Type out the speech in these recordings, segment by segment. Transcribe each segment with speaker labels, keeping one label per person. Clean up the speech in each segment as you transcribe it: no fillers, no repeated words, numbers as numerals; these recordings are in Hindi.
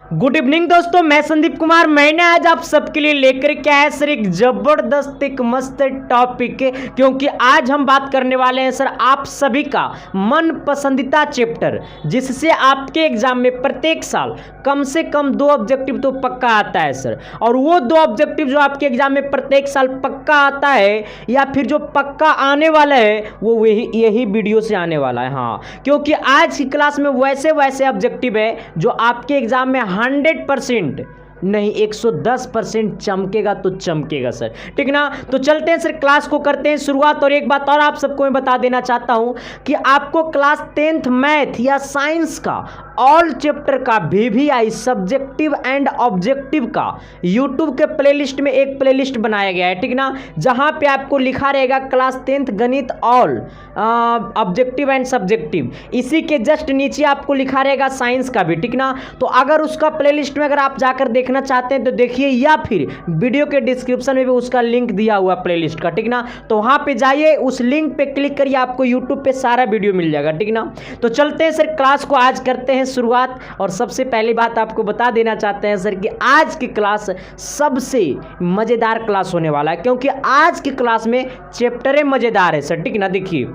Speaker 1: गुड इवनिंग दोस्तों, मैं संदीप कुमार। मैंने आज आप सबके लिए लेकर के आया सर एक जबरदस्त एक मस्त टॉपिक, क्योंकि आज हम बात करने वाले हैं सर आप सभी का मन पसंदीदा चैप्टर, जिससे आपके एग्जाम में प्रत्येक साल कम से कम 2 ऑब्जेक्टिव तो पक्का आता है सर। और वो 2 ऑब्जेक्टिव जो आपके एग्जाम में प्रत्येक साल पक्का आता है या फिर जो पक्का आने वाला है वो यही वीडियो से आने वाला है। हाँ, क्योंकि आज की क्लास में वैसे ऑब्जेक्टिव है जो आपके एग्जाम में 100% नहीं 110% चमकेगा तो चमकेगा सर, ठीक ना। तो चलते हैं सर, क्लास को करते हैं शुरुआत। और एक बात और आप सबको मैं बता देना चाहता हूं कि आपको क्लास 10th मैथ या साइंस का ऑल चैप्टर का VVI सब्जेक्टिव एंड ऑब्जेक्टिव का यूट्यूब के प्लेलिस्ट में एक प्लेलिस्ट बनाया गया है, ठीक ना, जहां पे आपको लिखा रहेगा क्लास 10th गणित ऑल ऑब्जेक्टिव एंड सब्जेक्टिव। इसी के जस्ट नीचे आपको लिखा रहेगा साइंस का भी, ठीक ना। तो अगर उसका प्लेलिस्ट में अगर आप जाकर देखना चाहते हैं तो देखिए, या फिर वीडियो के डिस्क्रिप्शन में भी उसका लिंक दिया हुआ प्लेलिस्ट का, ठीक ना। तो वहां पे जाइए, उस लिंक पे क्लिक करिए, आपको यूट्यूब पे सारा वीडियो मिल जाएगा, ठीक ना। तो चलते हैं सर, क्लास को आज करते हैं शुरुआत। और सबसे पहली बात आपको बता देना चाहते हैं सर कि आज की क्लास सबसे मजेदार क्लास होने वाला है, क्योंकि आज की क्लास में चैप्टर मजेदार है सर, ठीक ना। देखिए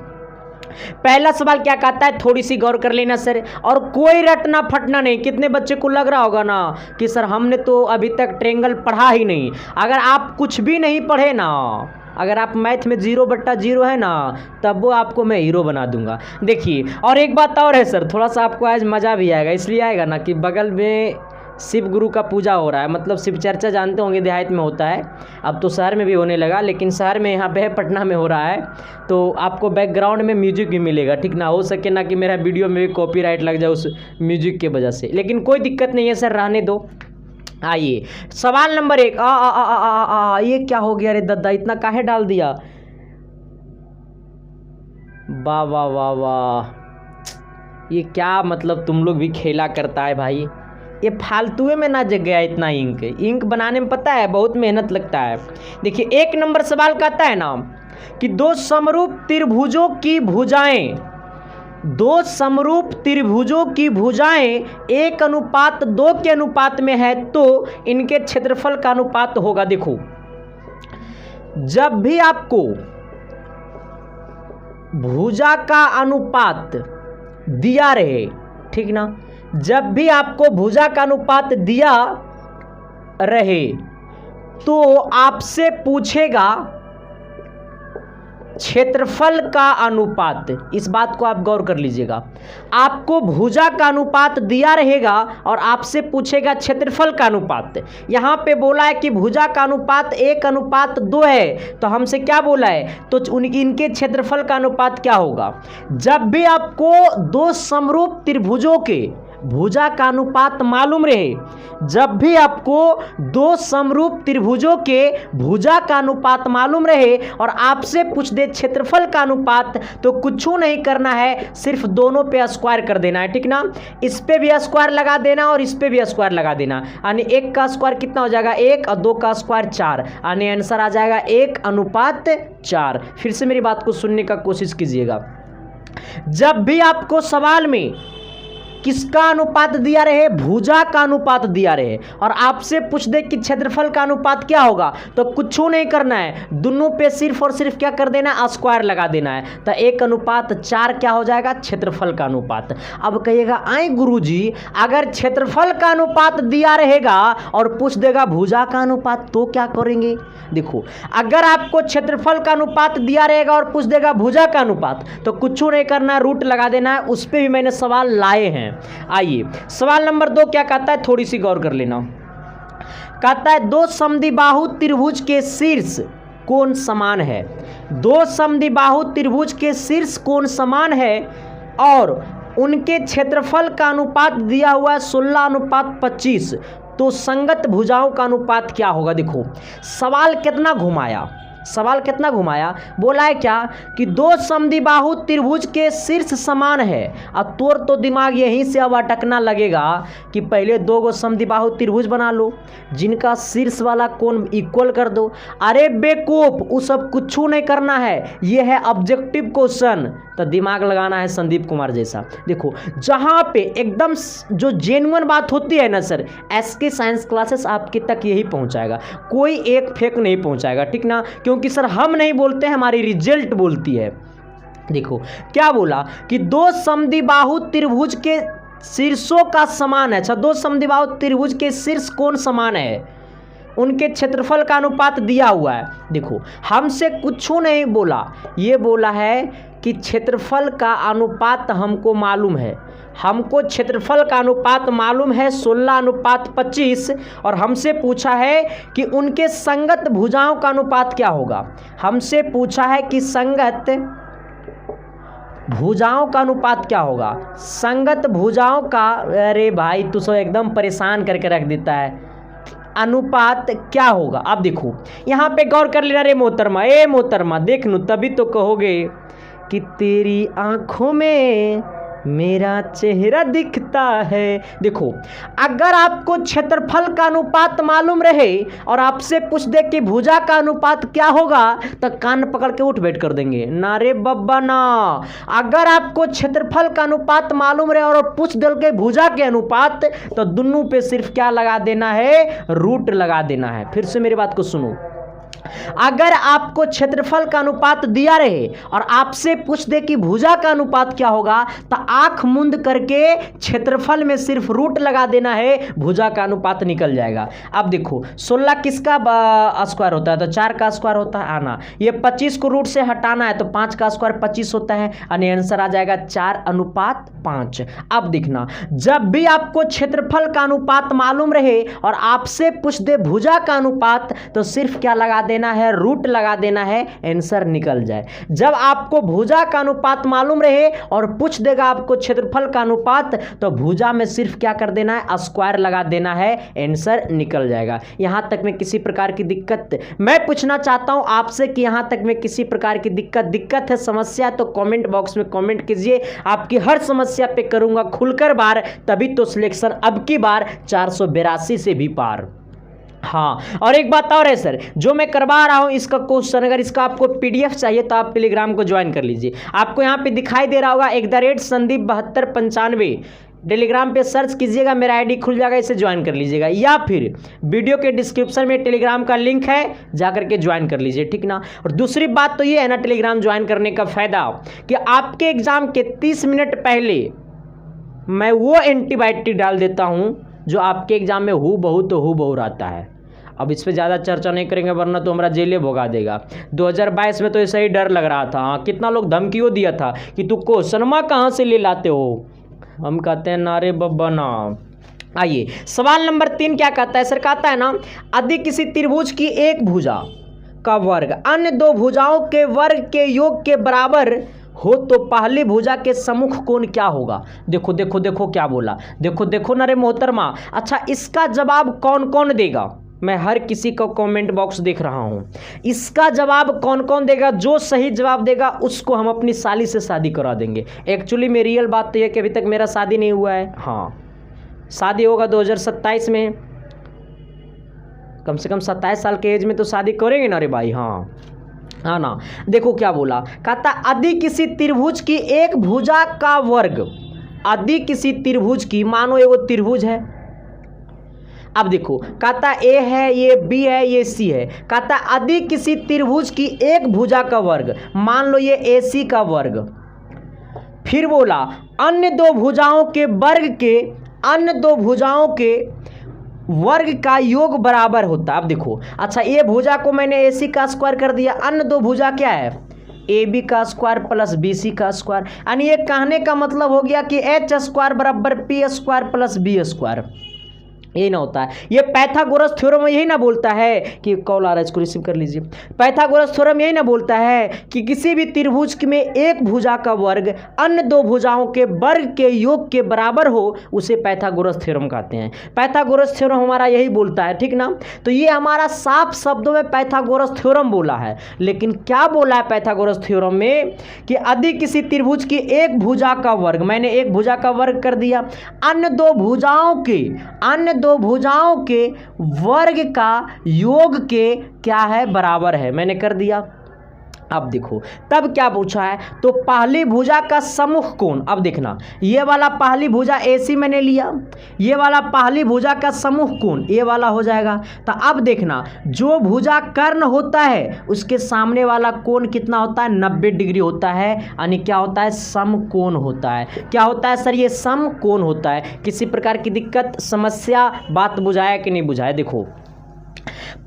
Speaker 1: पहला सवाल क्या कहता है, थोड़ी सी गौर कर लेना सर, और कोई रटना फटना नहीं। कितने बच्चे को लग रहा होगा ना कि सर हमने तो अभी तक ट्रायंगल पढ़ा ही नहीं। अगर आप कुछ भी नहीं पढ़े ना, अगर आप मैथ में 0/0 है ना, तब वो आपको मैं हीरो बना दूंगा। देखिए, और एक बात और है सर, थोड़ा सा आपको आज मज़ा भी आएगा। इसलिए आएगा ना कि बगल में शिव गुरु का पूजा हो रहा है, मतलब शिव चर्चा जानते होंगे देहात में होता है, अब तो शहर में भी होने लगा, लेकिन शहर में यहाँ पे पटना में हो रहा है। तो आपको बैकग्राउंड में म्यूजिक भी मिलेगा, ठीक ना। हो सके ना कि मेरा वीडियो में भी कॉपीराइट लग जाए उस म्यूजिक की वजह से, लेकिन कोई दिक्कत नहीं है सर, रहने दो। आइए सवाल नंबर 1। ये क्या हो गया रे दद्दा, इतना काहे डाल दिया। वाह वाह वाह वाह, ये क्या मतलब तुम लोग भी खेला करता है भाई। ये फालतुए में ना जग गया इतना इंक बनाने में, पता है बहुत मेहनत लगता है। देखिए 1 नंबर सवाल कहता है ना कि 2 समरूप त्रिभुजों की भुजाएं 1:2 के अनुपात में है, तो इनके क्षेत्रफल का अनुपात होगा। देखो, जब भी आपको भुजा का अनुपात दिया रहे, ठीक ना, जब भी आपको भुजा का अनुपात दिया रहे तो आपसे पूछेगा क्षेत्रफल का अनुपात। इस बात को आप गौर कर लीजिएगा, आपको भुजा का अनुपात दिया रहेगा और आपसे पूछेगा क्षेत्रफल का अनुपात। यहां पे बोला है कि भुजा का अनुपात 1:2 है, तो हमसे क्या बोला है, तो इनके क्षेत्रफल का अनुपात क्या होगा। जब भी आपको 2 समरूप त्रिभुजों के भुजा का अनुपात मालूम रहे, जब भी आपको 2 समरूप त्रिभुजों के भुजा का अनुपात मालूम रहे और आपसे पूछ दे क्षेत्रफल का अनुपात, तो कुछ नहीं करना है, सिर्फ दोनों पे स्क्वायर कर देना है, ठीक ना। इस पे भी स्क्वायर लगा देना और इस पे भी स्क्वायर लगा देना, यानी 1 का स्क्वायर कितना हो जाएगा 1 और 2 का स्क्वायर 4, यानी आंसर आ जाएगा 1:4। फिर से मेरी बात को सुनने का कोशिश कीजिएगा। जब भी आपको सवाल में किसका अनुपात दिया रहे, भुजा का अनुपात दिया रहे, और आपसे पूछ दे कि क्षेत्रफल का अनुपात क्या होगा, तो कुछ नहीं करना है, दोनों पे सिर्फ और सिर्फ क्या कर देना है, स्क्वायर लगा देना है। तो 1:4 क्या हो जाएगा, क्षेत्रफल का अनुपात। अब कहिएगा आई गुरुजी, अगर क्षेत्रफल का अनुपात दिया रहेगा और पूछ देगा भुजा का अनुपात, तो क्या करेंगे। देखो, अगर आपको क्षेत्रफल का अनुपात दिया रहेगा और पूछ देगा भुजा का अनुपात, तो कुछ नहीं करना है, रूट लगा देना है। उस पर भी मैंने सवाल लाए हैं। आइए सवाल नंबर 2 क्या कहता है, थोड़ी सी गौर कर लेना। कहता है 2 समद्विबाहु त्रिभुज के शीर्ष कोण समान है। 2 समद्विबाहु त्रिभुज के शीर्ष कोण समान है और उनके क्षेत्रफल का अनुपात दिया हुआ है 16:25, तो संगत भुजाओं का अनुपात क्या होगा। देखो सवाल कितना घुमाया, बोला है क्या कि 2 समद्विबाहु त्रिभुज के शीर्ष समान है। अब तोर तो दिमाग यहीं से अब अटकना लगेगा कि पहले 2 समद्विबाहु त्रिभुज बना लो जिनका शीर्ष वाला कोण इक्वल कर दो। अरे बेवकूफ, वो सब कुछ नहीं करना है, ये है ऑब्जेक्टिव क्वेश्चन। तो तो दिमाग लगाना है संदीप कुमार जैसा। देखो जहाँ पे एकदम जो जेन्युइन बात होती है ना सर, एसके साइंस क्लासेस आपके तक यही पहुँचाएगा, कोई एक फेक नहीं पहुँचाएगा, ठीक ना। क्योंकि सर हम नहीं बोलते हैं, हमारी रिजल्ट बोलती है। देखो क्या बोला कि दो समद्विबाहु त्रिभुज के शीर्षों का समान है। अच्छा, दो समद्विबाहु त्रिभुज के शीर्ष कोण समान है, उनके क्षेत्रफल का अनुपात दिया हुआ है। देखो हमसे कुछ नहीं बोला, ये बोला है कि क्षेत्रफल का अनुपात हमको मालूम है, हमको क्षेत्रफल का अनुपात मालूम है 16:25, और हमसे पूछा है कि उनके संगत भुजाओं का अनुपात क्या होगा। हमसे पूछा है कि संगत भुजाओं का अनुपात क्या होगा, संगत भुजाओं का, अरे भाई तू सब एकदम परेशान करके रख देता है, अनुपात क्या होगा। अब देखो यहाँ पे गौर कर लेना रे मोहतरमा, ए मोहतरमा देख लूँ तभी तो कहोगे कि तेरी आंखों में मेरा चेहरा दिखता है। देखो अगर आपको क्षेत्रफल का अनुपात मालूम रहे और आपसे पूछ दे कि भुजा का अनुपात क्या होगा, तो कान पकड़ के उठ बैठ कर देंगे ना रे बब्बा ना। अगर आपको क्षेत्रफल का अनुपात मालूम रहे और पूछ दे के भुजा के अनुपात, तो दोनों पे सिर्फ क्या लगा देना है, रूट लगा देना है। फिर से मेरी बात को सुनो, अगर आपको क्षेत्रफल का अनुपात दिया रहे और आपसे पूछ दे कि भुजा का अनुपात क्या होगा, तो आंख मूंद करके क्षेत्रफल में सिर्फ रूट लगा देना है, भुजा का अनुपात निकल जाएगा। अब देखो 16 किसका स्क्वायर होता है, तो 4 का स्क्वायर होता है। आना ये 25 को रूट से हटाना है, तो 5 का स्क्वायर 25 होता है, यानी आंसर आ जाएगा 4:5। अब देखना, जब भी आपको क्षेत्रफल का अनुपात मालूम रहे और आपसे पूछ दे भुजा का अनुपात, तो सिर्फ क्या लगा देना है, रूट लगा देना है, आंसर निकल जाए। जब आपको भुजा का अनुपात मालूम रहे और पूछ देगा आपको क्षेत्रफल का अनुपात, तो भुजा में सिर्फ क्या कर देना है, स्क्वायर लगा देना है, आंसर निकल जाएगा। यहां तक में किसी प्रकार की दिक्कत मैं पूछना चाहता हूं आपसे कि यहां तक में किसी प्रकार की दिक्कत है, समस्या, तो कमेंट बॉक्स में कमेंट कीजिए। आपकी हर समस्या पे करूंगा खुलकर बार, तभी तो सिलेक्शन अब की बार 482 से भी पार। हाँ, और एक बात और है सर, जो मैं करवा रहा हूँ इसका क्वेश्चन, अगर इसका आपको पीडीएफ चाहिए तो आप टेलीग्राम को ज्वाइन कर लीजिए। आपको यहाँ पे दिखाई दे रहा होगा @संदीप7295, टेलीग्राम पे सर्च कीजिएगा, मेरा आईडी खुल जाएगा, इसे ज्वाइन कर लीजिएगा, या फिर वीडियो के डिस्क्रिप्शन में टेलीग्राम का लिंक है, जाकर के ज्वाइन कर लीजिए, ठीक ना। और दूसरी बात तो ये है ना, टेलीग्राम ज्वाइन करने का फायदा कि आपके एग्जाम के 30 मिनट पहले मैं वो एंटीबायोटिक डाल देता हूँ जो आपके एग्जाम में हु बहु रहता है। अब इस पे ज़्यादा चर्चा नहीं करेंगे, वरना तो हमारा जेले भोगा देगा। 2022 में तो ऐसा ही डर लग रहा था। हाँ, कितना लोग धमकियों दिया था कि तू क्वेश्चनमा कहाँ से ले लाते हो। हम कहते हैं ना रे बब्बा ना। आइए सवाल नंबर 3 क्या कहता है सर, कहता है ना, यदि किसी त्रिभुज की एक भुजा का वर्ग अन्य दो भुजाओं के वर्ग के योग के बराबर हो, तो पहली भुजा के सम्मुख कोण क्या होगा। देखो देखो देखो क्या बोला, देखो देखो ना रे मोहतरमा। अच्छा, इसका जवाब कौन कौन देगा, मैं हर किसी को कमेंट बॉक्स देख रहा हूं। इसका जवाब कौन कौन देगा, जो सही जवाब देगा उसको हम अपनी साली से शादी करा देंगे। एक्चुअली में रियल बात तो यह कि अभी तक मेरा शादी नहीं हुआ है। हाँ, शादी होगा 2027 में, कम से कम 27 साल के एज में तो शादी करेंगे ना रे भाई। हाँ हाँ ना। देखो क्या बोला, कहता यदि किसी त्रिभुज की एक भुजा का वर्ग, यदि किसी त्रिभुज की, मानो एगो त्रिभुज है, अब देखो कहता ए है, ये बी है, ये सी है, कहता यदि किसी त्रिभुज की एक भुजा का वर्ग, मान लो ये ए सी का वर्ग, फिर बोला अन्य दो भुजाओं के वर्ग के, अन्य दो भुजाओं के वर्ग का योग बराबर होता। अब देखो, अच्छा ये भुजा को मैंने ए सी का स्क्वायर कर दिया, अन्य दो भुजा क्या है, ए बी का स्क्वायर प्लस बी सी का स्क्वायर, यानी ये कहने का मतलब हो गया कि एच स्क्वायर बराबर P square plus B square. यही ना होता है, ये पाइथागोरस थ्योरम यही ना बोलता है कि, कॉल आ रहा है इसको रिसीव कर लीजिए। पाइथागोरस थ्योरम यही ना बोलता है कि किसी भी त्रिभुज में एक भुजा का वर्ग अन्य दो भुजाओं के वर्ग के योग के बराबर हो, उसे पाइथागोरस थ्योरम कहते हैं। पाइथागोरस थ्योरम हमारा यही बोलता है, ठीक ना। तो ये हमारा साफ शब्दों में पाइथागोरस थ्योरम बोला है, लेकिन क्या बोला है पाइथागोरस थ्योरम में कि यदि किसी त्रिभुज की एक भुजा का वर्ग, मैंने एक भुजा का वर्ग कर दिया, अन्य दो भुजाओं के वर्ग का योग के क्या है, बराबर है, मैंने कर दिया। अब देखो तब क्या पूछा है, तो पहली भुजा का सम्मुख कोण, अब देखना ये वाला पहली भुजा AC मैंने लिया, ये वाला पहली भुजा का सम्मुख कोण ये वाला हो जाएगा। तो अब देखना जो भुजा कर्ण होता है उसके सामने वाला कोण कितना होता है, 90 डिग्री होता है, यानी क्या होता है, समकोण होता है। क्या होता है सर, ये समकोण होता है। किसी प्रकार की दिक्कत समस्या, बात बुझाया कि नहीं बुझाया। देखो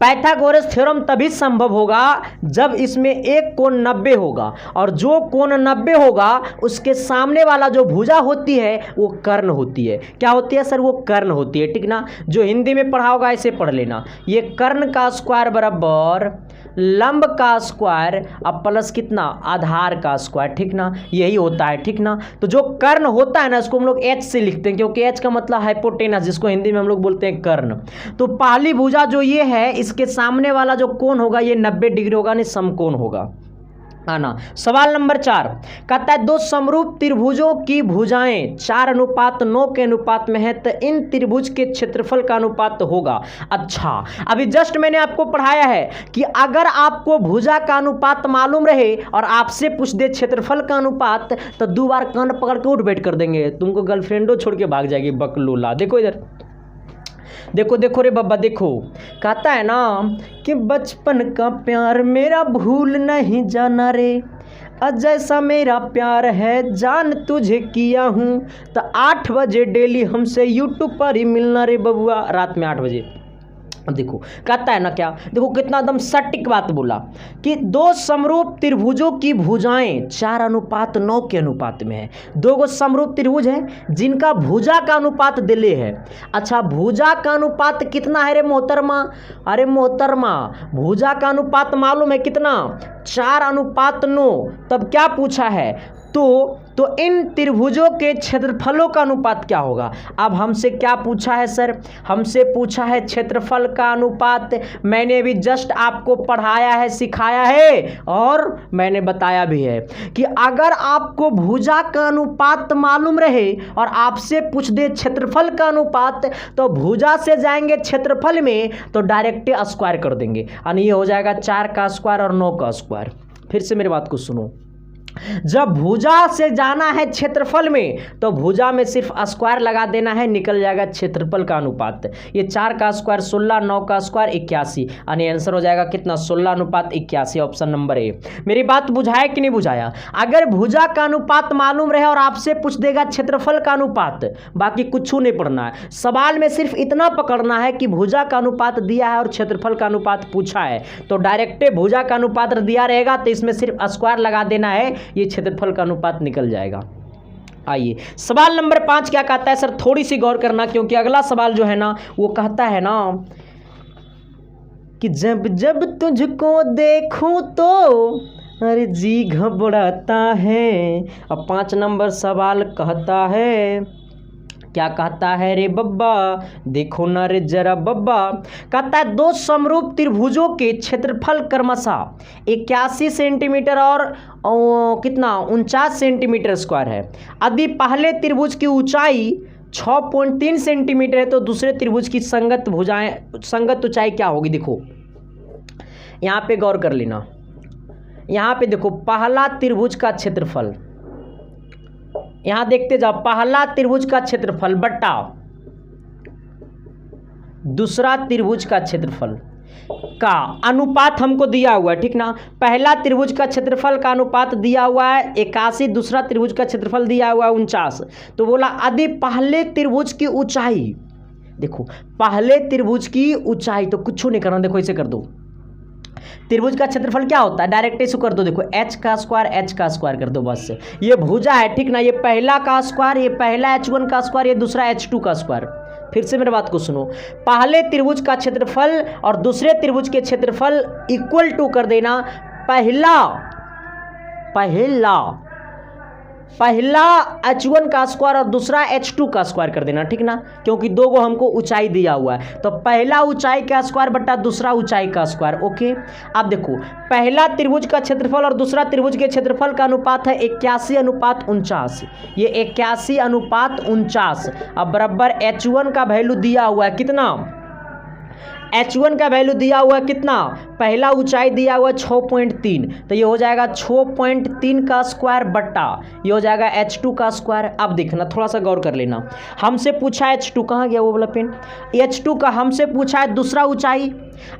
Speaker 1: पाइथागोरस थ्योरम तभी संभव होगा जब इसमें एक कोण 90 होगा, और जो कोण 90 होगा उसके सामने वाला जो भुजा होती है वो कर्ण होती है। क्या होती है सर, वो कर्ण होती है, ठीक ना। जो हिंदी में पढ़ा होगा ऐसे पढ़ लेना, ये कर्ण का स्क्वायर बराबर लंब का स्क्वायर अब प्लस कितना, आधार का स्क्वायर, ठीक ना, यही होता है, ठीक ना। तो जो कर्ण होता है ना उसको हम लोग H से लिखते हैं, क्योंकि H का मतलब हाइपोटेनस, जिसको हिंदी में हम लोग बोलते हैं कर्ण। तो पहली भुजा जो ये है इसके सामने वाला जो कोण होगा ये 90 डिग्री होगा, नहीं समकोण होगा, आना। सवाल नंबर 4 कहता है दो समरूप त्रिभुजों की भुजाएं 4:9 के अनुपात में है, तो इन त्रिभुज के क्षेत्रफल का अनुपात होगा। अच्छा, अभी जस्ट मैंने आपको पढ़ाया है कि अगर आपको भुजा का अनुपात मालूम रहे और आपसे पूछ दे क्षेत्रफल का अनुपात, तो 2 बार कान पकड़ के उठ बैठ कर देंगे, तुमको गर्लफ्रेंडो छोड़ के भाग जाएगी बकलूला। देखो इधर, देखो देखो रे बब्बा, देखो कहता है ना कि बचपन का प्यार मेरा भूल नहीं जाना रे, जैसा मेरा प्यार है जान तुझे किया हूँ। तो 8 बजे डेली हमसे यूट्यूब पर ही मिलना रे बबुआ, रात में 8 बजे। अब देखो कहता है ना, क्या देखो कितना एकदम सटीक बात बोला कि दो समरूप त्रिभुजों की भुजाएं 4:9 के अनुपात में है। दो गो समरूप त्रिभुज है जिनका भुजा का अनुपात दिले है। अच्छा, भुजा का अनुपात कितना है रे मोहतरमा, अरे मोहतरमा भुजा का अनुपात मालूम है कितना, 4:9। तब क्या पूछा है, तो इन त्रिभुजों के क्षेत्रफलों का अनुपात क्या होगा। अब हमसे क्या पूछा है सर, हमसे पूछा है क्षेत्रफल का अनुपात। मैंने भी जस्ट आपको पढ़ाया है, सिखाया है और मैंने बताया भी है कि अगर आपको भुजा का अनुपात मालूम रहे और आपसे पूछ दे क्षेत्रफल का अनुपात, तो भुजा से जाएंगे क्षेत्रफल में तो डायरेक्ट स्क्वायर कर देंगे, यानी ये हो जाएगा 4 का स्क्वायर और 9 का स्क्वायर। फिर से मेरी बात को सुनो, जब भुजा से जाना है क्षेत्रफल में तो भुजा में सिर्फ स्क्वायर लगा देना है, निकल जाएगा क्षेत्रफल का अनुपात। ये 4 का स्क्वायर 16, 9 का स्क्वायर 81, यानी आंसर हो जाएगा कितना, 16:81, ऑप्शन नंबर ए। मेरी बात बुझाया कि नहीं बुझाया। अगर भुजा का अनुपात मालूम रहे और आपसे पूछ देगा क्षेत्रफल का अनुपात, बाकी कुछ नहीं पढ़ना है, सवाल में सिर्फ इतना पकड़ना है कि भुजा का अनुपात दिया है और क्षेत्रफल का अनुपात पूछा है, तो डायरेक्ट भुजा का अनुपात दिया रहेगा तो इसमें सिर्फ स्क्वायर लगा देना है, ये क्षेत्रफल का अनुपात निकल जाएगा। आइए सवाल नंबर 5 क्या कहता है सर, थोड़ी सी गौर करना, क्योंकि अगला सवाल जो है ना वो कहता है ना कि जब जब तुझको देखूं तो अरे जी घबराता है। अब 5 नंबर सवाल कहता है, क्या कहता है रे बब्बा, देखो ना रे जरा बब्बा। कहता है दो समरूप त्रिभुजों के क्षेत्रफल क्रमशः 81 सेंटीमीटर और कितना 49 सेंटीमीटर स्क्वायर है। यदि पहले त्रिभुज की ऊंचाई 6.3 सेंटीमीटर है तो दूसरे त्रिभुज की संगत ऊंचाई क्या होगी। देखो यहाँ पे गौर कर लेना, यहाँ पे देखो पहला त्रिभुज का क्षेत्रफल, यहां देखते जाओ, पहला त्रिभुज का क्षेत्रफल बट्टा दूसरा त्रिभुज का क्षेत्रफल का अनुपात हमको दिया हुआ है, ठीक ना। पहला त्रिभुज का क्षेत्रफल का अनुपात दिया हुआ है 81, दूसरा त्रिभुज का क्षेत्रफल दिया हुआ है 49। तो बोला यदि पहले त्रिभुज की ऊंचाई, देखो पहले त्रिभुज की ऊंचाई, तो कुछ नहीं करना, देखो इसे कर दो, त्रिभुज का क्षेत्रफल क्या होता है, डायरेक्ट इसको कर दो, देखो h का स्क्वायर कर दो बस। ये भुजा है, ठीक ना, ये पहला का स्क्वायर, ये पहला h1 का स्क्वायर, ये दूसरा h2 का स्क्वायर। फिर से मेरी बात को सुनो, पहले त्रिभुज का क्षेत्रफल और दूसरे त्रिभुज के क्षेत्रफल इक्वल टू कर देना, पहला h1 का स्क्वायर और दूसरा h2 का स्क्वायर कर देना, ठीक ना, क्योंकि दो गो हमको ऊंचाई दिया हुआ है। तो पहला ऊंचाई का स्क्वायर बट्टा दूसरा ऊंचाई का स्क्वायर, ओके। अब देखो पहला त्रिभुज का क्षेत्रफल और दूसरा त्रिभुज के क्षेत्रफल का अनुपात है 81:49, ये 81:49। अब बराबर h1 का वैल्यू दिया हुआ है कितना, H1 का वैल्यू दिया हुआ है कितना, पहला ऊंचाई दिया हुआ है 6.3, तो ये हो जाएगा 6.3 का स्क्वायर बट्टा ये हो जाएगा H2 का स्क्वायर। अब देखना, थोड़ा सा गौर कर लेना, हमसे पूछा है H2, कहाँ गया वो वाला पेन, H2 का हमसे पूछा है दूसरा ऊंचाई।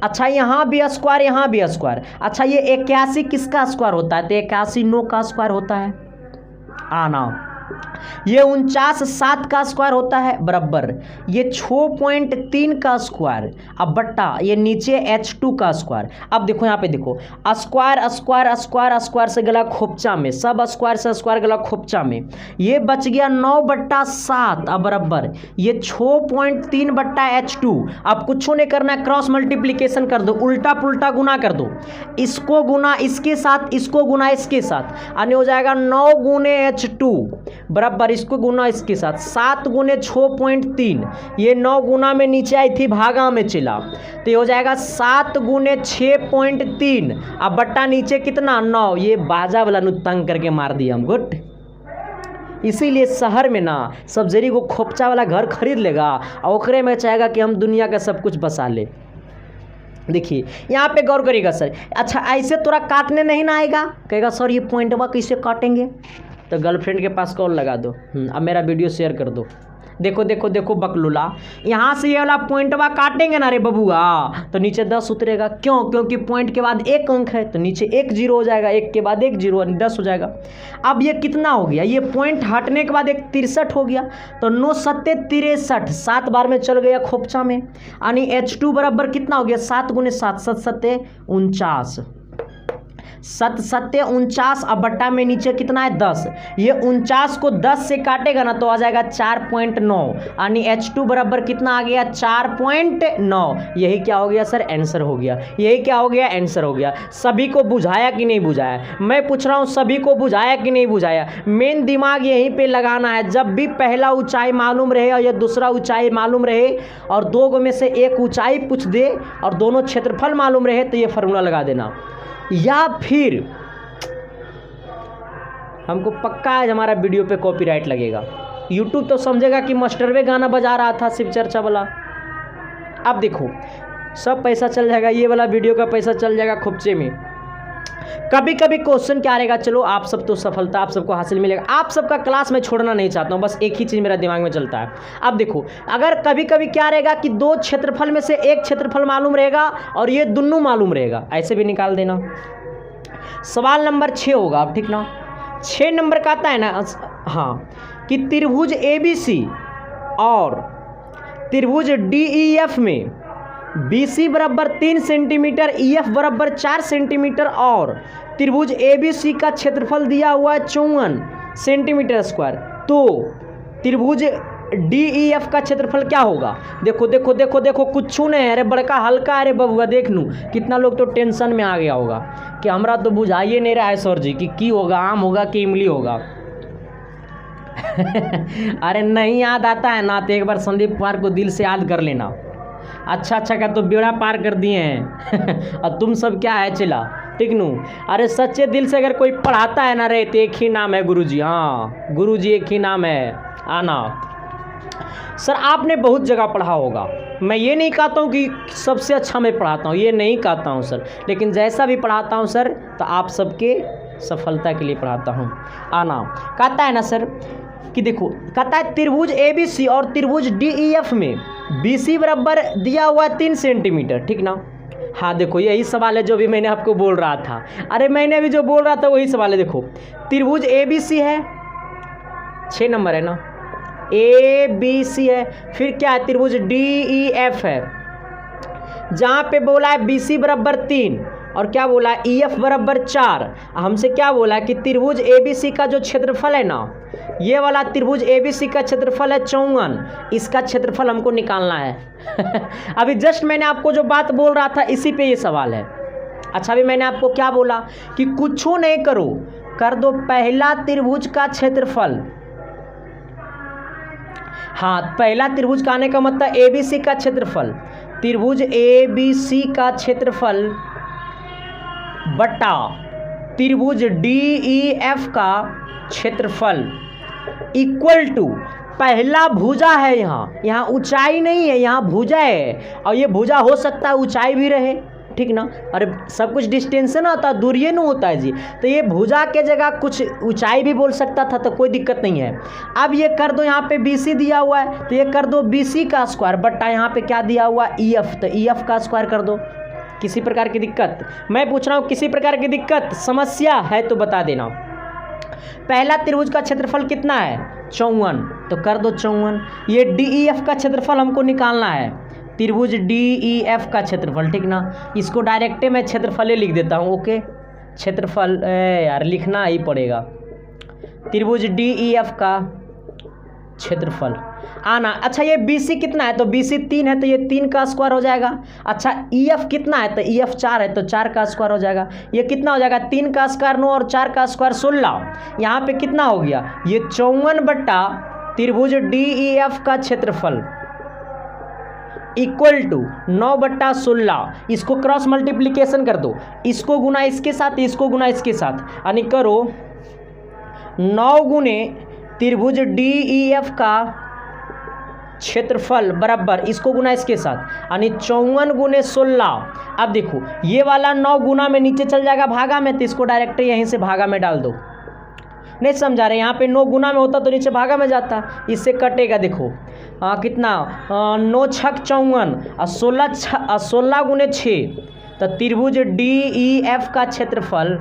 Speaker 1: अच्छा यहाँ भी स्क्वायर, यहाँ भी स्क्वायर। अच्छा ये 81 किसका स्क्वायर होता है, तो 81 9 का स्क्वायर होता है। आना ये 49 7 का स्क्वायर होता है बराबर ये 6.3 का स्क्वायर, अब बट्टा ये नीचे H2 का स्क्वायर। अब देखो यहाँ पे देखो, स्क्वायर स्क्वायर स्क्वायर स्क्वायर से गला खोपचा में, सब स्क्वायर से स्क्वायर गला खोपचा में, ये बच गया 9/7। अब बराबर ये 6.3 बट्टा H2। अब कुछ नहीं करना है, क्रॉस मल्टीप्लीकेशन कर दो, उल्टा पुल्टा गुना कर दो, इसको गुना इसके साथ, इसको गुना इसके साथ, यानी हो जाएगा 9 गुने H2 बराबर इसको गुना इसके साथ 7 गुने 6.3, ये 9 गुना में नीचे आई थी, भागा में चला, तो ये हो जाएगा 7 गुने 6.3। अब बट्टा नीचे कितना 9, ये बाजा वाला नु तंग करके मार दिया हम। गुड, इसीलिए शहर में ना सब जरी को खोपचा वाला घर खरीद लेगा और ओकरे में चाहेगा कि हम दुनिया का सब कुछ बसा ले। देखिए यहाँ पे गौर करिएगा सर, अच्छा ऐसे तोरा काटने नहीं ना आएगा, कहेगा सर ये पॉइंटवा कैसे काटेंगे, तो गर्लफ्रेंड के पास कॉल लगा दो, अब मेरा वीडियो शेयर कर दो। देखो देखो देखो बकलूला, यहाँ से ये वाला पॉइंटवा काटेंगे ना रे बबुआ, तो नीचे 10 उतरेगा। क्यों, क्योंकि पॉइंट के बाद एक अंक है, तो नीचे 1 0 हो जाएगा, 1 के बाद 1 0 10 हो जाएगा। अब ये कितना हो गया, ये पॉइंट हटने के बाद एक 63 हो गया, तो 9 7 63, 7 बार में चल गया खोपचा में, यानी H2 बराबर कितना हो गया 7 गुने 7 7 7 49, 7 7 49। अब बट्टा में नीचे कितना है 10, ये 49 को 10 से काटेगा ना तो आ जाएगा 4.9, यानी H2 बराबर कितना आ गया 4.9। यही क्या हो गया सर, आंसर हो गया। यही क्या हो गया, आंसर हो गया। सभी को बुझाया कि नहीं बुझाया, मैं पूछ रहा हूँ सभी को बुझाया कि नहीं बुझाया। मेन दिमाग यहीं पे लगाना है, जब भी पहला ऊंचाई मालूम रहे और ये दूसरा ऊंचाई मालूम रहे और दो में से एक ऊंचाई पूछ दे और दोनों क्षेत्रफल मालूम रहे तो ये फार्मूला लगा देना। या फिर हमको पक्का आज हमारा वीडियो पे कॉपीराइट लगेगा, यूट्यूब तो समझेगा कि मास्टरवे गाना बजा रहा था शिव चर्चा वाला। अब देखो सब पैसा चल जाएगा, ये वाला वीडियो का पैसा चल जाएगा खोपचे में। कभी कभी क्वेश्चन क्या रहेगा, चलो आप सब तो सफलता आप सबको हासिल मिलेगा, आप सबका क्लास में छोड़ना नहीं चाहता हूँ, बस एक ही चीज़ मेरा दिमाग में चलता है। अब देखो अगर कभी कभी क्या रहेगा कि दो क्षेत्रफल में से एक क्षेत्रफल मालूम रहेगा और ये दोनों मालूम रहेगा, ऐसे भी निकाल देना। सवाल नंबर 6 होगा, अब ठीक ना, 6 नंबर का आता है ना, हाँ, कि त्रिभुज ABC और त्रिभुज DEF में BC बराबर 3 सेंटीमीटर, EF बराबर 4 सेंटीमीटर और त्रिभुज ABC का क्षेत्रफल दिया हुआ है 54 सेंटीमीटर स्क्वायर, तो त्रिभुज DEF का क्षेत्रफल क्या होगा। देखो देखो देखो देखो कुछ नहीं है, अरे बड़का हल्का, अरे बबुआ देख लूँ कितना लोग तो टेंशन में आ गया होगा कि हमरा तो बुझाइए नहीं रहा है सर जी कि की होगा, आम होगा कि इमली होगा। अरे नहीं याद आता है ना तो एक बार संदीप कुमार को दिल से याद कर लेना। अच्छा अच्छा का तो बेड़ा पार कर दिए हैं और तुम सब क्या है चिल्ला, ठीक नू। अरे सच्चे दिल से अगर कोई पढ़ाता है ना रे तो एक ही नाम है गुरुजी, हाँ गुरुजी एक ही नाम है, आना। सर आपने बहुत जगह पढ़ा होगा, मैं ये नहीं कहता हूँ कि सबसे अच्छा मैं पढ़ाता हूँ, ये नहीं कहता हूँ सर, लेकिन जैसा भी पढ़ाता हूँ सर तो आप सबके सफलता के लिए पढ़ाता हूँ। आना कहता है ना सर कि देखो कहता है त्रिभुज ABC और त्रिभुज DEF में BC बराबर दिया हुआ 3 सेंटीमीटर, ठीक ना। हाँ देखो यही सवाल है जो भी मैंने आपको बोल रहा था, अरे मैंने अभी जो बोल रहा था वही सवाल है। देखो त्रिभुज ABC है, 6 नंबर है ना, ABC है, फिर क्या है त्रिभुज DEF है, जहाँ पे बोला है BC बराबर 3 और क्या बोला है EF बराबर 4। हमसे क्या बोला है कि त्रिभुज ABC का जो क्षेत्रफल है ना, ये वाला त्रिभुज ABC का क्षेत्रफल है 54, इसका क्षेत्रफल हमको निकालना है। अभी जस्ट मैंने आपको जो बात बोल रहा था इसी पे ये सवाल है। अच्छा अभी मैंने आपको क्या बोला कि कुछ नहीं करो, कर दो पहला त्रिभुज का क्षेत्रफल। हाँ पहला त्रिभुज का आने का मतलब ABC का क्षेत्रफल, त्रिभुज ABC का क्षेत्रफल बटा त्रिभुज DEF का क्षेत्रफल इक्वल टू पहला भुजा है, यहाँ ऊंचाई नहीं है, यहाँ भुजा है। और ये भुजा हो सकता है ऊंचाई भी रहे, ठीक ना। अरे सब कुछ डिस्टेंस ना होता, दूरिये न होता है जी। तो ये भुजा के जगह कुछ ऊंचाई भी बोल सकता था, तो कोई दिक्कत नहीं है। अब ये कर दो, यहाँ पे BC दिया हुआ है तो ये कर दो BC का स्क्वायर बट्टा यहाँ पे क्या दिया हुआ EF, तो EF का स्क्वायर कर दो। किसी प्रकार की दिक्कत? मैं पूछ रहा हूँ किसी प्रकार की दिक्कत, समस्या है तो बता देना। पहला त्रिभुज का क्षेत्रफल कितना है? 54, तो कर दो 54। ये DEF का क्षेत्रफल हमको निकालना है, त्रिभुज DEF का क्षेत्रफल, ठीक ना। इसको डायरेक्टे मैं क्षेत्रफल लिख देता हूँ, ओके। क्षेत्रफल यार लिखना ही पड़ेगा, त्रिभुज DEF का क्षेत्रफल आना। अच्छा ये BC कितना है? तो BC 3 है, तो ये 3 का स्क्वायर हो जाएगा। अच्छा EF कितना है? तो EF 4 है, तो 4 का स्क्वायर हो जाएगा। ये कितना हो जाएगा? 3 का स्क्वायर 9 और 4 का स्क्वायर 16। यहाँ पे कितना हो गया? ये 54 बट्टा त्रिभुज DEF का क्षेत्रफल इक्वल टू 9 बट्टा 16। इसको क्रॉस मल्टीप्लीकेशन कर दो, इसको गुना इसके साथ, इसको गुना इसके साथ, यानी करो 9 गुने त्रिभुज DEF का क्षेत्रफल बराबर इसको गुना इसके साथ, यानी 54 गुने 16। अब देखो ये वाला 9 गुना में नीचे चल जाएगा भागा में, तो इसको डायरेक्ट यहीं से भागा में डाल दो। नहीं समझा रहे? यहाँ पे 9 गुना में होता तो नीचे भागा में जाता, इससे कटेगा। देखो कितना 9 छक 54 और 16 गुने 6, तो त्रिभुज DEF का क्षेत्रफल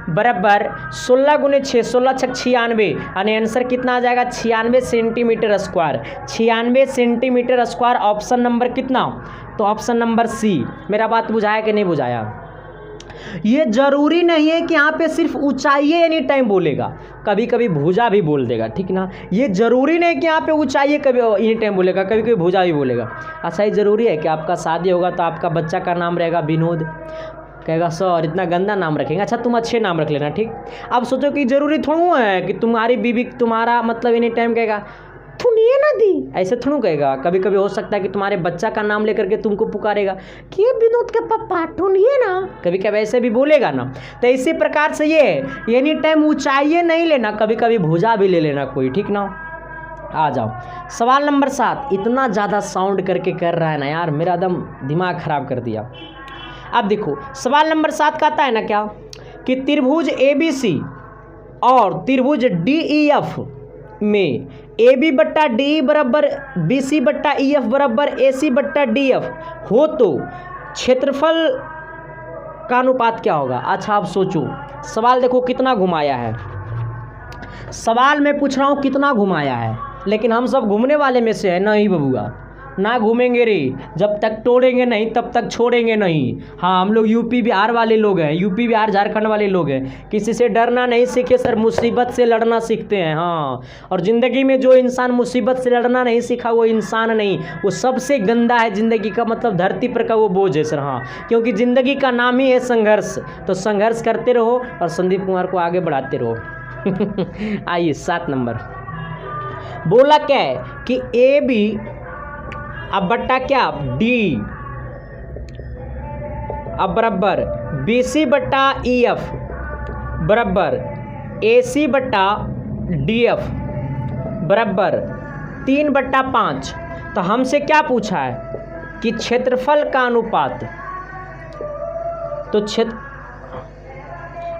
Speaker 1: बराबर 16 गुने 6, 16 छक 96, यानी आंसर कितना आ जाएगा? 96 centimetre square. 96 centimetre square option number कितना? तो ऑप्शन नंबर C। मेरा बात बुझाया कि नहीं बुझाया? ये जरूरी नहीं है कि यहाँ पे सिर्फ ऊंचाई एनी टाइम बोलेगा, कभी कभी भुजा भी बोल देगा, ठीक ना। ये जरूरी नहीं कि यहाँ पे ऊंचाई कभी एनी टाइम बोलेगा, कभी कभी भुजा भी बोलेगा। अच्छा ये जरूरी है कि आपका शादी होगा तो आपका बच्चा का नाम रहेगा विनोद, कहेगा सर इतना गंदा नाम रखेंगे। अच्छा तुम अच्छे नाम रख लेना, ठीक। अब सोचो कि जरूरी थोड़ा है कि तुम्हारी बीवी तुम्हारा मतलब एनी टाइम कहेगा थुनिए ना दी, ऐसे थोड़ा कहेगा। कभी कभी हो सकता है कि तुम्हारे बच्चा का नाम लेकर के तुमको पुकारेगा कि ये विनोद के पापा ठुनिए ना, कभी कभी ऐसे भी बोलेगा ना। तो इसी प्रकार से ये एनी टाइम ऊंचाई नहीं लेना, कभी कभी भुजा भी ले लेना कोई, ठीक ना। आ जाओ सवाल नंबर 7। इतना ज़्यादा साउंड करके कर रहा है ना यार, मेरा एकदम दिमाग खराब कर दिया। अब देखो सवाल नंबर 7 का आता है ना क्या, कि त्रिभुज ABC और त्रिभुज DEF में AB बट्टा DE बराबर BC बट्टा EF बराबर AC बट्टा DF हो तो क्षेत्रफल का अनुपात क्या होगा? अच्छा आप सोचो, सवाल देखो कितना घुमाया है। सवाल मैं पूछ रहा हूँ कितना घुमाया है, लेकिन हम सब घूमने वाले में से है नहीं बबुआ, ना घूमेंगे रे, जब तक तोड़ेंगे नहीं तब तक छोड़ेंगे नहीं। हाँ हम लोग यूपी बिहार वाले लोग हैं, यूपी बिहार झारखंड वाले लोग हैं। किसी से डरना नहीं सीखे सर, मुसीबत से लड़ना सीखते हैं। हाँ और ज़िंदगी में जो इंसान मुसीबत से लड़ना नहीं सीखा वो इंसान नहीं, वो सबसे गंदा है ज़िंदगी का, मतलब धरती पर का वो बोझ है सर। हाँ क्योंकि ज़िंदगी का नाम ही है संघर्ष, तो संघर्ष करते रहो और संदीप कुमार को आगे बढ़ाते रहो। आइए 7 नंबर बोला क्या है कि AB अब बट्टा क्या D अब बराबर BC बट्टा EF बराबर AC बट्टा DF बराबर 3 बट्टा 5। तो हमसे क्या पूछा है कि क्षेत्रफल का अनुपात, तो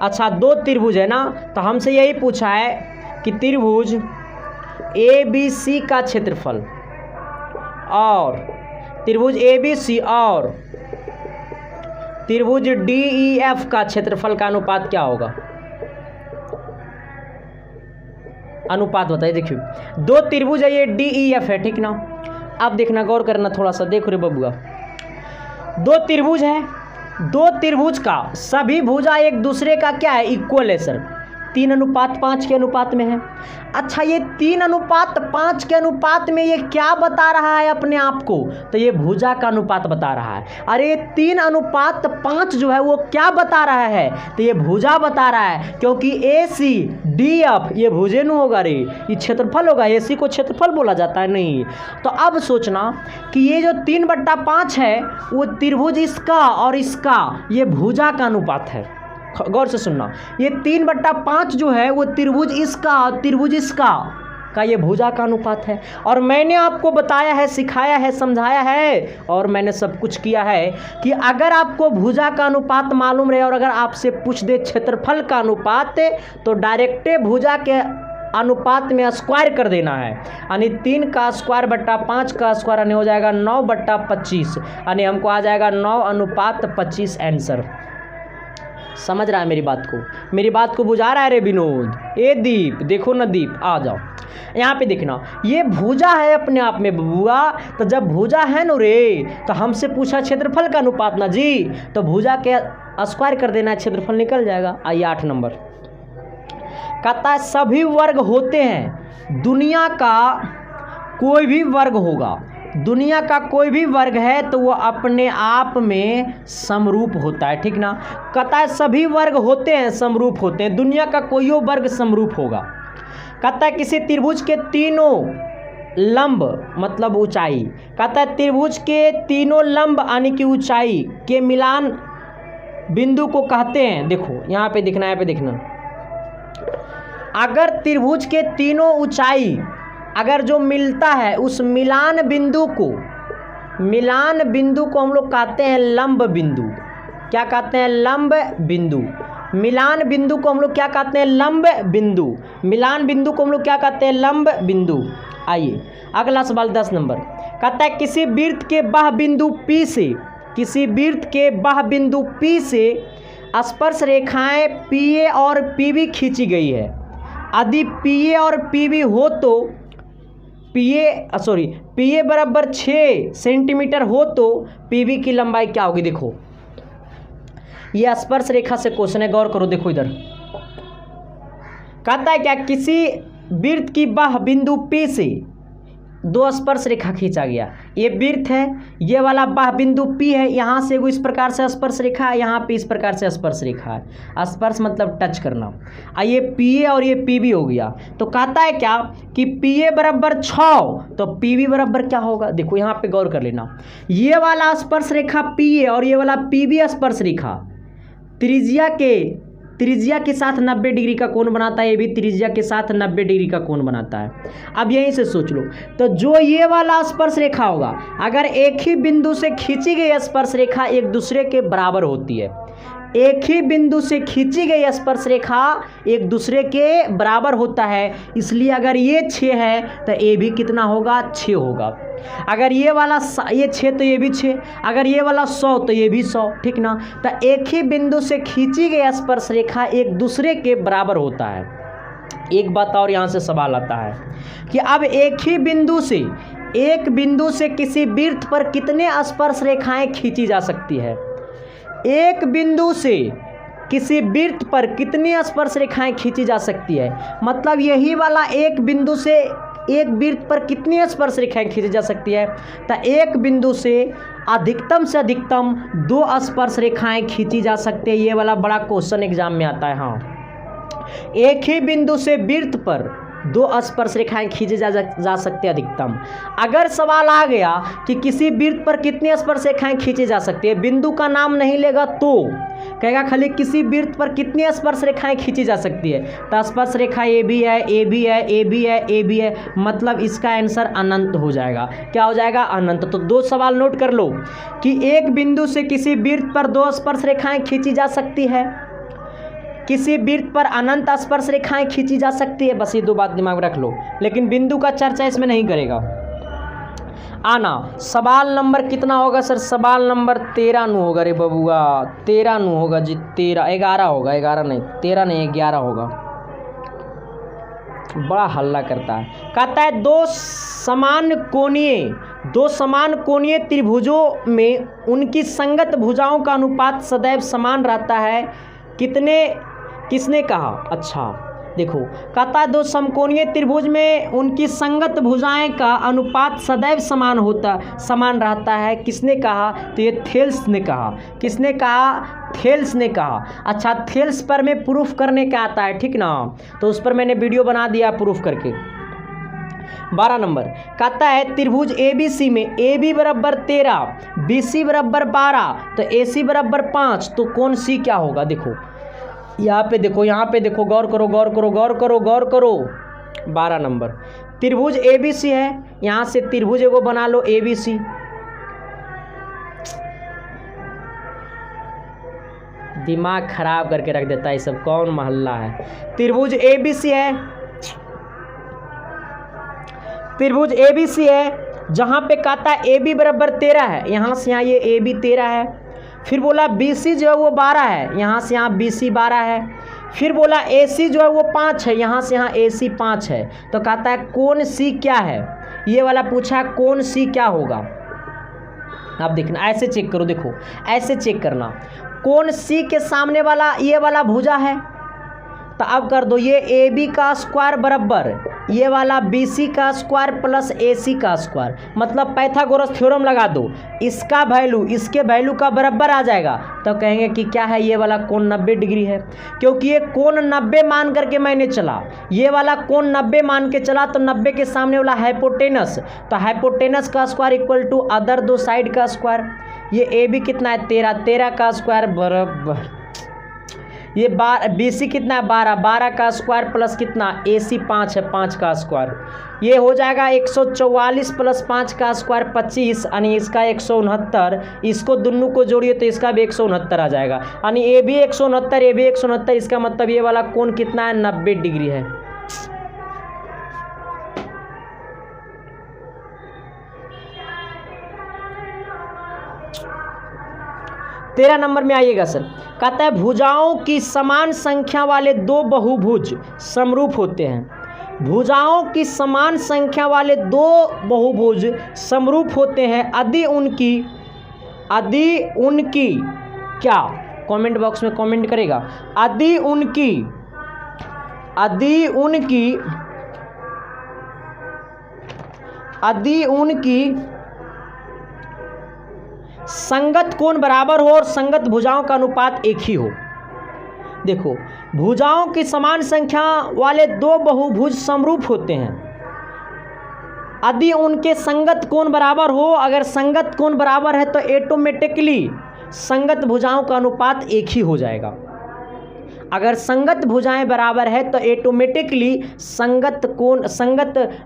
Speaker 1: अच्छा 2 त्रिभुज है ना, तो हमसे यही पूछा है कि त्रिभुज ABC का क्षेत्रफल और त्रिभुज ABC और त्रिभुज DEF का क्षेत्रफल का अनुपात क्या होगा? अनुपात बताइए। देखिए 2 त्रिभुज है, ये DEF है, ठीक ना। अब देखना गौर करना थोड़ा सा, देखो रे बबुआ 2 त्रिभुज है, 2 त्रिभुज का सभी भुजा एक दूसरे का क्या है? इक्वल है सर, 3:5 के अनुपात में है। अच्छा ये 3:5 के अनुपात में ये क्या बता रहा है अपने आप को? तो ये भुजा का अनुपात बता रहा है। अरे 3:5 जो है वो क्या बता रहा है? तो ये भुजा बता रहा है, क्योंकि AC DF ये भुजे नहीं होगा रे, ये क्षेत्रफल होगा। AC को क्षेत्रफल बोला जाता है नहीं। तो अब सोचना कि ये जो 3/5 है वो त्रिभुज इसका और इसका, ये भुजा का अनुपात है। गौर से सुनना, ये 3/5 जो है वो त्रिभुज इसका और त्रिभुज इसका, का ये भुजा का अनुपात है। और मैंने आपको बताया है, सिखाया है, समझाया है और मैंने सब कुछ किया है कि अगर आपको भुजा का अनुपात मालूम रहे और अगर आपसे पूछ दे क्षेत्रफल का अनुपात तो डायरेक्ट भुजा के अनुपात में स्क्वायर कर देना है, यानी 3 का स्क्वायर बट्टा 5 का स्क्वायर यानी हो जाएगा 9/25, यानी हमको आ जाएगा 9:25 आंसर। समझ रहा है मेरी बात को? मेरी बात को बुझा रहा है रे विनोद? ए दीप, देखो ना दीप, आ जाओ यहाँ पे देखना, ये भुजा है अपने आप में बबुआ। तो जब भुजा है नो रे तो हमसे पूछा क्षेत्रफल का अनुपात ना जी, तो भुजा के स्क्वायर कर देना है, क्षेत्रफल निकल जाएगा। आइए 8 नंबर, कहता है सभी वर्ग होते हैं, दुनिया का कोई भी वर्ग होगा, दुनिया का कोई भी वर्ग है तो वो अपने आप में समरूप होता है, ठीक ना। कहता है सभी वर्ग होते हैं, समरूप होते हैं, दुनिया का कोई वर्ग समरूप होगा। कहता है किसी त्रिभुज के तीनों लंब मतलब ऊंचाई, कहता है त्रिभुज के तीनों लंब यानी कि ऊंचाई के मिलान बिंदु को कहते हैं। देखो यहाँ पे देखना, यहाँ पे देखना, अगर त्रिभुज के तीनों ऊंचाई अगर जो मिलता है उस मिलान बिंदु को हम लोग कहते हैं लंब बिंदु। क्या कहते हैं? लंब बिंदु। मिलान बिंदु को हम लोग क्या कहते हैं? लंब बिंदु। मिलान बिंदु को हम लोग क्या कहते हैं? लंब बिंदु। आइए अगला सवाल 10 नंबर, कहता है किसी वृत्त के बाह्य बिंदु P से, किसी वृत्त के बाह्य बिंदु P से स्पर्श रेखाएं PA और PB खींची गई है। यदि PA और PB हो तो PA बराबर 6 सेंटीमीटर हो तो PB की लंबाई क्या होगी? देखो ये स्पर्श रेखा से क्वेश्चन है, गौर करो। देखो इधर कहता है क्या, किसी वृत्त की बाह्य बिंदु P से 2 स्पर्श रेखा खींचा गया। ये वृत्त है, ये वाला बाह्य बिंदु P है, यहाँ से इस प्रकार से स्पर्श रेखा है, यहाँ पे इस प्रकार से स्पर्श रेखा है। स्पर्श मतलब टच करना। ये PA और ये PB हो गया। तो कहता है क्या कि PA बराबर 6 तो PB बराबर क्या होगा? देखो यहाँ पे गौर कर लेना, ये वाला स्पर्श रेखा PA और ये वाला PB स्पर्श रेखा त्रिज्या के साथ 90 डिग्री का कोण बनाता है, ये भी त्रिज्या के साथ 90 डिग्री का कोण बनाता है। अब यहीं से सोच लो, तो जो ये वाला स्पर्श रेखा होगा, अगर एक ही बिंदु से खींची गई स्पर्श रेखा एक दूसरे के बराबर होती है, एक ही बिंदु से खींची गई स्पर्श रेखा एक दूसरे के बराबर होता है, इसलिए अगर ये 6 है तो ये भी कितना होगा? 6 होगा। अगर ये वाला ये 6 तो ये भी 6, अगर ये वाला 100 तो ये भी 100, ठीक ना। तो एक ही बिंदु से खींची गई स्पर्श रेखा एक दूसरे के बराबर होता है। एक बात और यहाँ से सवाल आता है कि अब एक ही बिंदु से किसी वृत्त पर कितने स्पर्श रेखाएं खींची जा सकती है? एक बिंदु से किसी वृत्त पर कितनी स्पर्श रेखाएं खींची जा सकती है? मतलब यही वाला एक बिंदु से एक वृत्त पर कितनी स्पर्श रेखाएं खींची जा सकती है? तो एक बिंदु से अधिकतम 2 स्पर्श रेखाएं खींची जा सकती है। ये वाला बड़ा क्वेश्चन एग्जाम में आता है। हाँ, एक ही बिंदु से वृत्त पर 2 स्पर्श रेखाएं खींची जा सकती है अधिकतम। अगर सवाल आ गया कि किसी वृत्त पर कितनी स्पर्श रेखाएं खींची जा सकती है, बिंदु का नाम नहीं लेगा तो कहेगा खाली किसी वृत्त पर कितनी स्पर्श रेखाएं खींची जा सकती है, तो स्पर्श रेखा ए भी है, ए भी है, ए भी है, ए भी है, मतलब इसका आंसर अनंत हो जाएगा। क्या हो जाएगा? अनंत। तो 2 सवाल नोट कर लो कि एक बिंदु से किसी वृत्त पर 2 स्पर्श रेखाएं खींची जा सकती है, किसी वृत्त पर अनंत स्पर्श रेखाएं खींची जा सकती है। बस ये 2 बात दिमाग में रख लो, लेकिन बिंदु का चर्चा इसमें नहीं करेगा। आना सवाल नंबर कितना होगा सर? सवाल नंबर 13 नु होगा रे बबुआ, 13 नु होगा जी, 11 होगा, 11 नहीं, 13 नहीं, 11 होगा। बड़ा हल्ला करता है। कहता है दो समान कोणीय त्रिभुजों में उनकी संगत भुजाओं का अनुपात सदैव समान रहता है। किसने कहा? अच्छा देखो, कहता है 2 समकोणीय त्रिभुज में उनकी संगत भुजाएं का अनुपात सदैव समान रहता है। किसने कहा? तो ये थेल्स ने कहा। किसने कहा? थेल्स ने कहा। अच्छा, थेल्स पर में प्रूफ करने का आता है, ठीक ना, तो उस पर मैंने वीडियो बना दिया प्रूफ करके। 12 नंबर कहता है त्रिभुज ABC में AB बराबर 13, BC बराबर 12, तो AC बराबर 5, तो कोण C क्या होगा? देखो यहाँ पे देखो, गौर करो। 12 नंबर त्रिभुज ABC है, यहाँ से त्रिभुज एगो बना लो ABC। दिमाग खराब करके रख देता है, ये सब कौन मोहल्ला है। त्रिभुज ABC है, त्रिभुज ABC है, जहाँ पे कहता है AB बराबर 13 है, यहाँ से यहाँ ये AB 13 है। फिर बोला BC जो है वो 12 है, यहाँ से यहाँ BC 12 है। फिर बोला AC जो है वो 5 है, यहाँ से यहाँ AC 5 है। तो कहता है कोण C क्या है, ये वाला पूछा है कोण C क्या होगा। आप देखना ऐसे चेक करो, देखो ऐसे चेक करना, कोण C के सामने वाला ये वाला भुजा है, तो अब कर दो ये AB का स्क्वायर बराबर ये वाला BC का स्क्वायर प्लस AC का स्क्वायर, मतलब पाइथागोरस थ्योरम लगा दो, इसका वैल्यू इसके वैल्यू का बराबर आ जाएगा। तो कहेंगे कि क्या है, ये वाला कोण 90 डिग्री है, क्योंकि ये कोण 90 मान करके मैंने चला, ये वाला कोण 90 मान के चला, तो 90 के सामने वाला हाइपोटेनस, तो हाइपोटेनस का स्क्वायर इक्वल टू अदर दो साइड का स्क्वायर। ये AB कितना है 13, 13 का स्क्वायर बराबर ये BC कितना है 12, 12 का स्क्वायर प्लस कितना AC 5 है, 5 का स्क्वायर, ये हो जाएगा 144 प्लस 5 का स्क्वायर 25, यानी इसका 169, इसको दोनों को जोड़िए तो इसका भी 169 आ जाएगा, यानी AB 169 AB 169, इसका मतलब ये वाला कोण कितना है 90 डिग्री है। तेरह नंबर में आइएगा सर, कहता है भुजाओं की समान संख्या वाले दो बहुभुज समरूप होते हैं। भुजाओं की समान संख्या वाले दो बहुभुज समरूप होते हैं यदि उनकी क्या, कमेंट बॉक्स में कमेंट करेगा, यदि उनकी संगत कोण बराबर हो और संगत भुजाओं का अनुपात एक ही हो। देखो भुजाओं की समान संख्या वाले दो बहुभुज समरूप होते हैं यदि उनके संगत कोण बराबर हो। अगर संगत कोण बराबर है तो ऑटोमेटिकली संगत भुजाओं का अनुपात एक ही हो जाएगा। अगर संगत भुजाएं बराबर है तो ऑटोमेटिकली संगत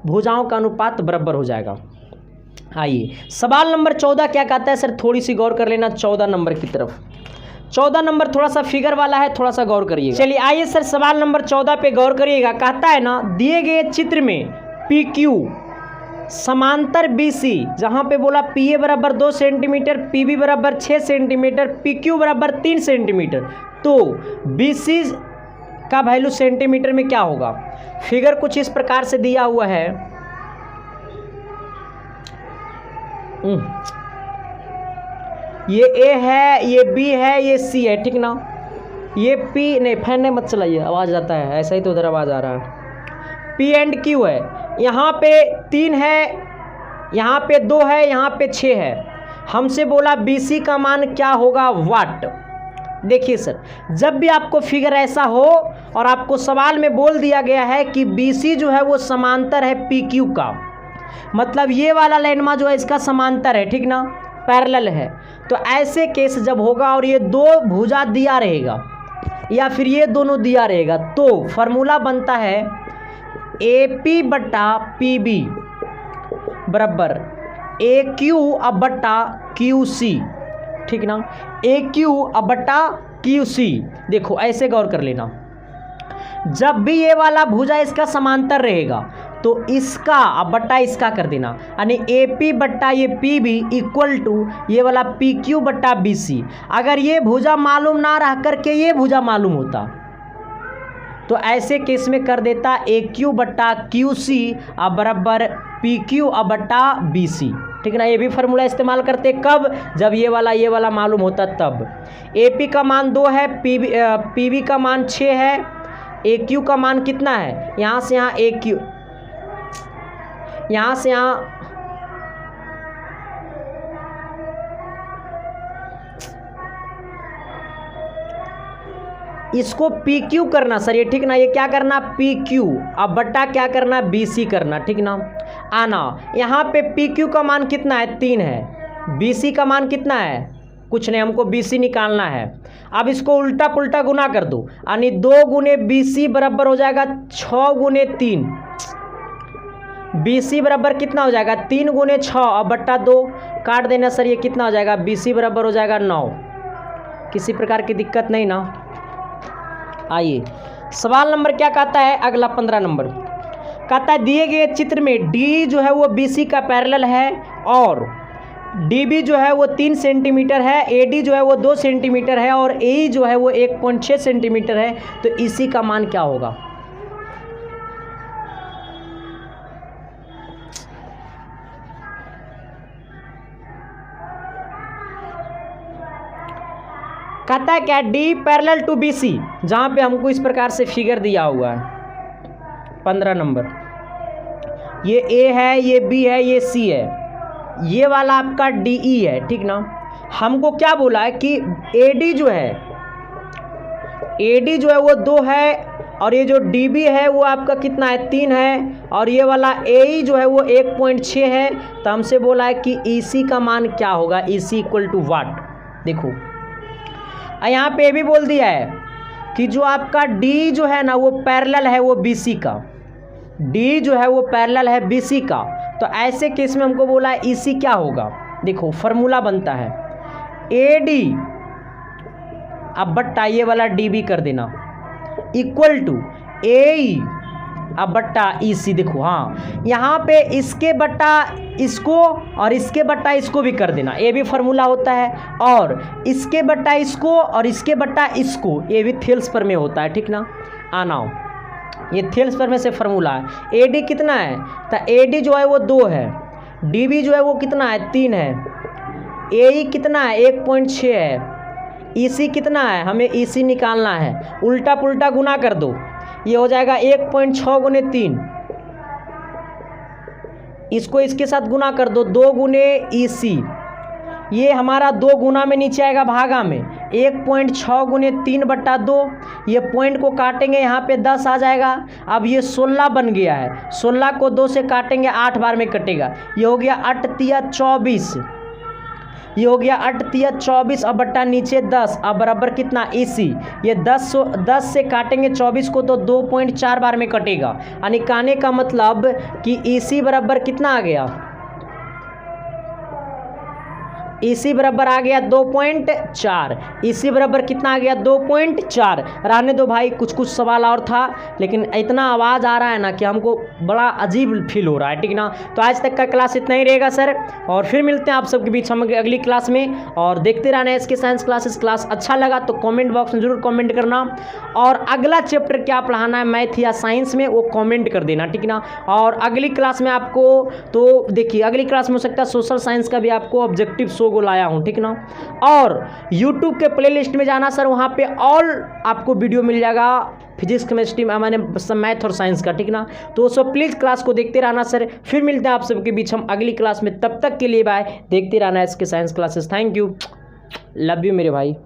Speaker 1: भुजाओं का अनुपात बराबर हो जाएगा। आइए सवाल नंबर 14 क्या कहता है सर, थोड़ी सी गौर कर लेना 14 नंबर की तरफ। 14 नंबर थोड़ा सा फिगर वाला है, थोड़ा सा गौर करिएगा। चलिए आइए सर सवाल नंबर 14 पे गौर करिएगा। कहता है ना दिए गए चित्र में PQ समांतर BC, जहाँ पे बोला PA बराबर 2 सेंटीमीटर, PB बराबर 6 सेंटीमीटर, PQ बराबर 3 सेंटीमीटर, तो BC का वैल्यू सेंटीमीटर में क्या होगा। फिगर कुछ इस प्रकार से दिया हुआ है, ये A है, ये B है, ये C है, ठीक ना। ये P नहीं, फैन नहीं मत चलाइए, आवाज़ आता है, ऐसा ही तो उधर आवाज़ आ रहा है। P एंड Q है, यहाँ पे 3 है, यहाँ पे 2 है, यहाँ पे 6 है। हमसे बोला BC का मान क्या होगा, वाट। देखिए सर, जब भी आपको फिगर ऐसा हो और आपको सवाल में बोल दिया गया है कि BC जो है वो समांतर है PQ का, मतलब ये वाला लाइनमा जो है इसका समांतर है, ठीक ना, पैरेलल है, तो ऐसे केस जब होगा और ये दो भुजा दिया रहेगा या फिर ये दोनों दिया रहेगा, तो फॉर्मूला बनता है AP बटा PB बराबर AQ अब बटा QC, ठीक ना, AQ अब बटा QC। देखो ऐसे गौर कर लेना, जब भी ये वाला भुजा इसका समांतर रहेगा तो इसका अब बट्टा इसका कर देना, यानी AP बट्टा ये PB इक्वल टू ये वाला PQ बट्टा BC। अगर ये भुजा मालूम ना रह करके ये भुजा मालूम होता तो ऐसे केस में कर देता AQ बट्टा QC अब बराबर PQ अब बट्टा BC, ठीक ना। ये भी फार्मूला इस्तेमाल करते कब, जब ये वाला मालूम होता तब। AP का मान 2 है, PB का मान 6 है, AQ का मान कितना है, यहाँ से यहाँ AQ, यहाँ से यहाँ इसको PQ करना सर, ये ठीक ना, ये क्या करना PQ अब बट्टा क्या करना BC करना, ठीक ना। आना यहाँ पे PQ का मान कितना है 3 है, BC का मान कितना है कुछ नहीं, हमको BC निकालना है। अब इसको उल्टा पुल्टा गुना कर दो, यानी 2 गुने BC बराबर हो जाएगा 6 गुने 3, BC बराबर कितना हो जाएगा 3 गुने 6 और बट्टा 2 काट देना सर, ये कितना हो जाएगा BC बराबर हो जाएगा 9। किसी प्रकार की दिक्कत नहीं ना। आइए सवाल नंबर क्या कहता है, अगला 15 नंबर कहता है दिए गए चित्र में D जो है वो BC का पैरेलल है और DB जो है वो 3 सेंटीमीटर है, AD जो है वो 2 सेंटीमीटर है और AE जो है वो 1.6 सेंटीमीटर है, तो EC का मान क्या होगा। कहता है क्या D पैरेलल टू BC, जहां पे हमको इस प्रकार से फिगर दिया हुआ है 15 नंबर, ये A है, ये B है, ये C है, ये वाला आपका DE है, ठीक ना। हमको क्या बोला है कि AD जो है वो 2 है और ये जो DB है वो आपका कितना है 3 है और ये वाला AE जो है वो 1.6 है, तो हमसे बोला है कि EC का मान क्या होगा, EC इक्वल टू वाट। देखो यहाँ पे भी बोल दिया है कि जो आपका D जो है ना वो पैरेलल है वो BC का, D जो है वो पैरेलल है BC का, तो ऐसे केस में हमको बोला है EC क्या होगा। देखो फॉर्मूला बनता है AD अब बट्टा ये वाला DB कर देना इक्वल टू AE अब बट्टा EC। देखो हाँ यहाँ पे इसके बट्टा इसको और इसके बट्टा इसको भी कर देना, ये भी फार्मूला होता है, और इसके बट्टा इसको और इसके बट्टा इसको, ये भी थेल्स पर में होता है, ठीक ना। आना ये थेल्स पर में से फार्मूला है। AD कितना है, तो AD जो है वो 2 है, DB जो है वो कितना है 3 है, AE कितना है 1.6 है, EC कितना है, हमें EC निकालना है, उल्टा पुल्टा गुना कर दो, ये हो जाएगा 1.6 गुने 3, इसको इसके साथ गुना कर दो 2 गुने EC, ये हमारा 2 गुना में नीचे आएगा भागा में 1.6 गुने 3 बट्टा 2, ये पॉइंट को काटेंगे यहाँ पे 10 आ जाएगा। अब ये 16 बन गया है, 16 को 2 से काटेंगे 8 बार में कटेगा, ये हो गया 8 तिया 24, ये हो गया 8 तिया 24 और बट्टा नीचे 10 अब बराबर कितना EC, ये 10 से काटेंगे 24 को तो 2.4 बार में कटेगा, यानी कहने का मतलब कि EC बराबर कितना आ गया, EC बराबर आ गया 2.4, EC बराबर कितना आ गया 2.4। रहने दो भाई, कुछ सवाल और था लेकिन इतना आवाज़ आ रहा है ना कि हमको बड़ा अजीब फील हो रहा है, ठीक ना। तो आज तक का क्लास इतना ही रहेगा सर, और फिर मिलते हैं आप सबके बीच हम अगली क्लास में, और देखते रहना है इसके साइंस क्लासेस। क्लास अच्छा लगा तो कमेंट बॉक्स में ज़रूर कमेंट करना, और अगला चैप्टर क्या पढ़ाना है मैथ या साइंस में वो कमेंट कर देना, ठीक ना। और अगली क्लास में आपको तो देखिए अगली क्लास में हो सकता है सोशल साइंस का भी आपको ऑब्जेक्टिव शो को लाया हूँ, ठीक ना। और YouTube के प्लेलिस्ट में जाना सर, वहाँ पे ऑल आपको वीडियो मिल जाएगा फिजिक्स केमिस्ट्री मैंने मैथ और साइंस का, ठीक ना। तो सो प्लीज़ क्लास को देखते रहना सर, फिर मिलते हैं आप सबके बीच हम अगली क्लास में, तब तक के लिए बाय, देखते रहना इसके science classes. Thank you, love you मेरे भाई।